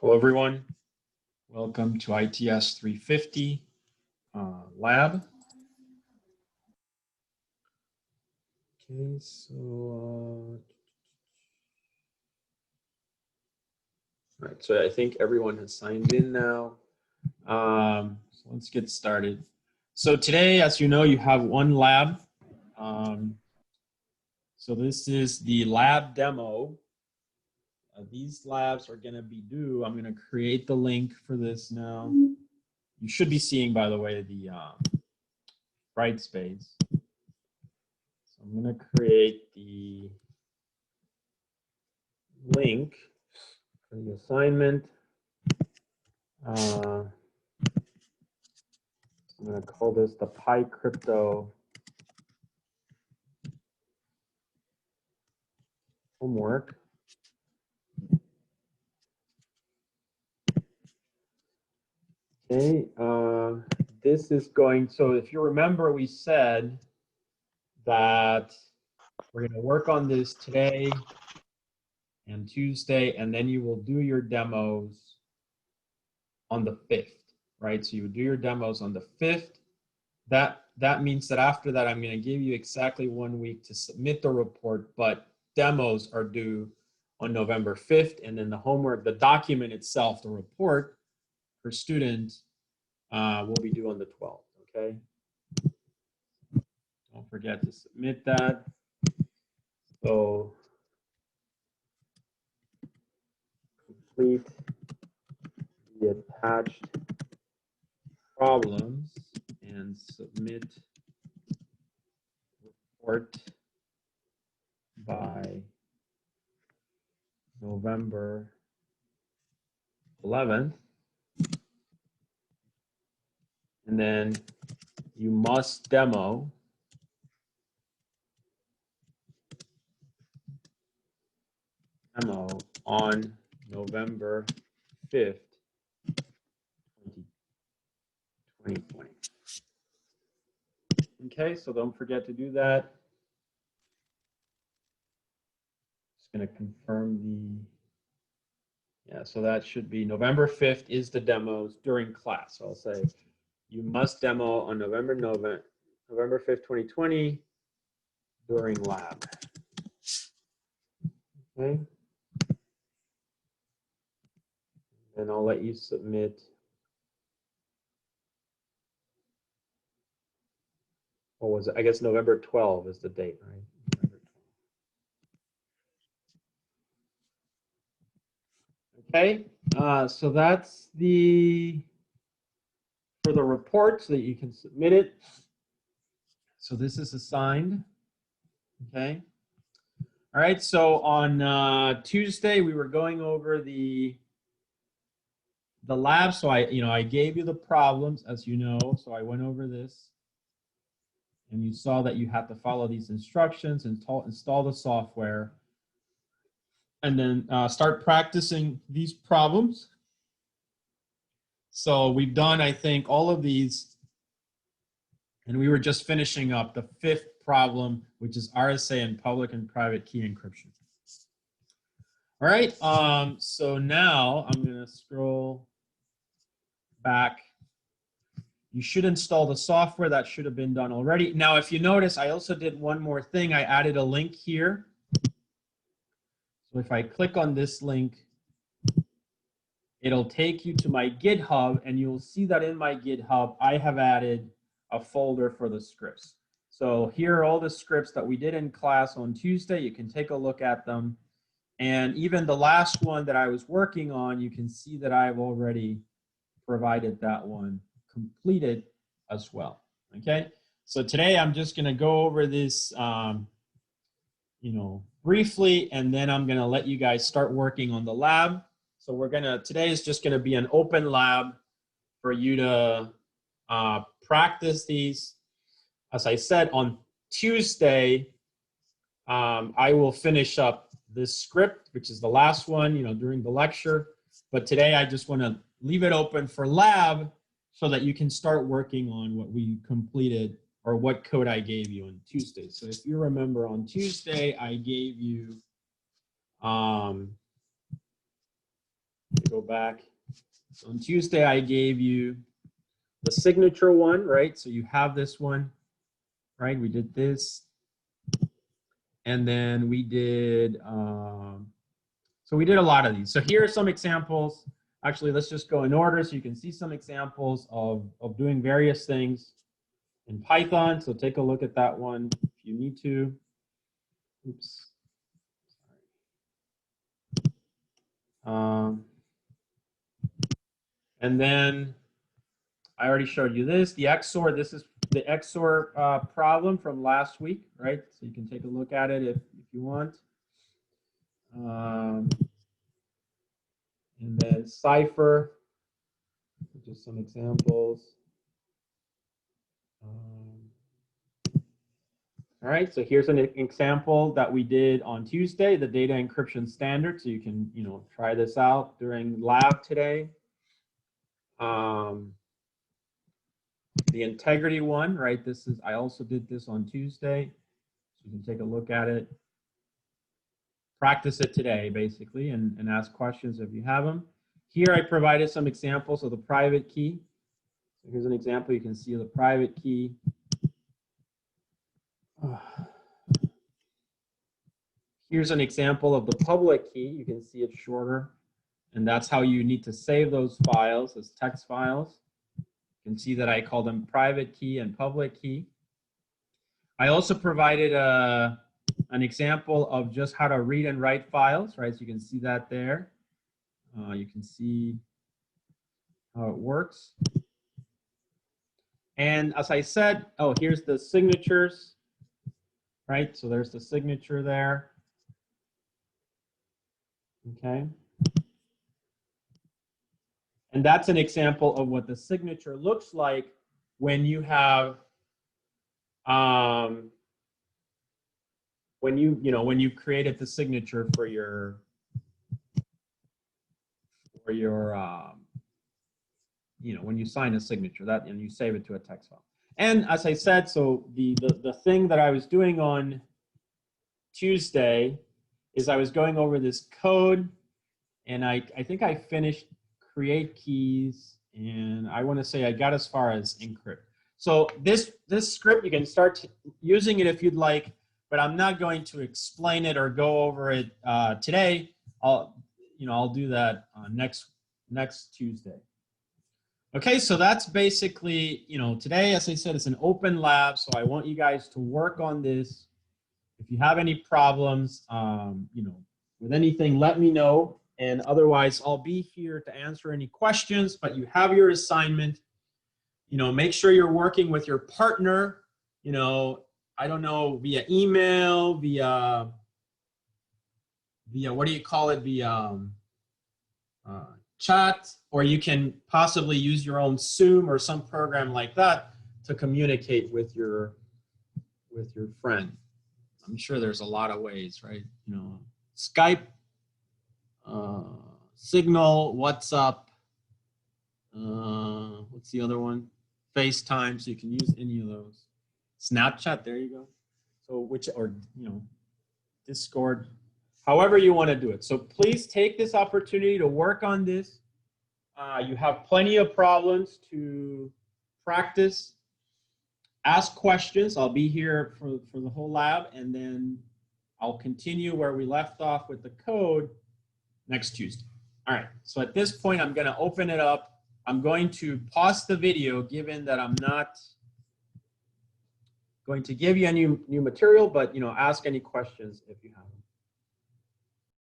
Hello, everyone. Welcome to ITS 350 lab. Okay, so all right, so I think everyone has signed in now. So let's get started. So today, as you know, you have one lab. So this is the lab demo. These labs are going to be due. I'm going to create the link for this now. You should be seeing, by the way, the bright space. So I'm going to create the link for the assignment. I'm going to call this the PyCrypto homework. Okay, this is going, so if you remember, we said that we're going to work on this today and Tuesday, and then you will do your demos on the 5th, right? So you would do your demos on the 5th. That means that after that, I'm going to give you exactly 1 week to submit the report, but demos are due on November 5th, and then the homework, the document itself, the report for students will be due on the 12th, okay? Don't forget to submit that. So complete the attached problems and submit report by November 11th. And then you must demo on November 5th, 2020. Okay, so don't forget to do that. Just going to confirm so that should be November 5th is the demos during class. So I'll say you must demo on November 5th, 2020 during lab. Okay. And I'll let you submit. What was it? I guess November 12th is the date, right? Okay, so that's for the report so that you can submit it. So this is assigned, okay. All right, so on Tuesday, we were going over the lab. So I gave you the problems, as you know, so I went over this. And you saw that you had to follow these instructions and install the software. And then start practicing these problems. So we've done, I think, all of these. And we were just finishing up the 5th problem, which is RSA and public and private key encryption. All right, so now I'm going to scroll back. You should install the software. That should have been done already. Now, if you notice, I also did one more thing. I added a link here. So if I click on this link, it'll take you to my GitHub, and you'll see that in my GitHub, I have added a folder for the scripts. So here are all the scripts that we did in class on Tuesday. You can take a look at them. And even the last one that I was working on, you can see that I've already provided that one completed as well. Okay, so today I'm just going to go over this, briefly, and then I'm going to let you guys start working on the lab. So today is just going to be an open lab for you to practice these. As I said, on Tuesday, I will finish up this script, which is the last one, during the lecture. But today I just want to leave it open for lab so that you can start working on what we completed or what code I gave you on Tuesday. So if you remember, on Tuesday, I gave you, go back. So on Tuesday, I gave you the signature one, right? So you have this one, right? We did this. And then we did, so we did a lot of these. So here are some examples. Actually, let's just go in order so you can see some examples of doing various things in Python. So take a look at that one if you need to. Oops. And then I already showed you this. The XOR, this is the XOR problem from last week, right? So you can take a look at it if you want. And then cipher, just some examples. All right, so here's an example that we did on Tuesday, the data encryption standard. So you can, try this out during lab today. The integrity one, right? I also did this on Tuesday. So you can take a look at it. Practice it today, basically, and ask questions if you have them. Here I provided some examples of the private key. So here's an example. You can see the private key. Here's an example of the public key. You can see it's shorter. And that's how you need to save those files as text files. You can see that I call them private key and public key. I also provided an example of just how to read and write files, right? So you can see that there. You can see how it works. And as I said, oh, here's the signatures, right? So there's the signature there. Okay. And that's an example of what the signature looks like when you have, when you created the signature for your when you sign a signature, and you save it to a text file. And as I said, so the thing that I was doing on Tuesday is I was going over this code, and I think I finished create keys, and I want to say I got as far as encrypt. So this script, you can start using it if you'd like, but I'm not going to explain it or go over it today. I'll do that next Tuesday. Okay, so that's basically, today, as I said, it's an open lab, so I want you guys to work on this. If you have any problems, with anything, let me know. And otherwise, I'll be here to answer any questions, but you have your assignment. Make sure you're working with your partner, I don't know, via email, via what do you call it, via chat, or you can possibly use your own Zoom or some program like that to communicate with your friend. I'm sure there's a lot of ways, right? Skype, Signal, WhatsApp, what's the other one? FaceTime, so you can use any of those. Snapchat, there you go. So Discord, however you want to do it. So please take this opportunity to work on this. You have plenty of problems to practice. Ask questions. I'll be here for the whole lab, and then I'll continue where we left off with the code next Tuesday. All right, so at this point, I'm going to open it up. I'm going to pause the video, given that I'm not going to give you any new material, but ask any questions if you have them.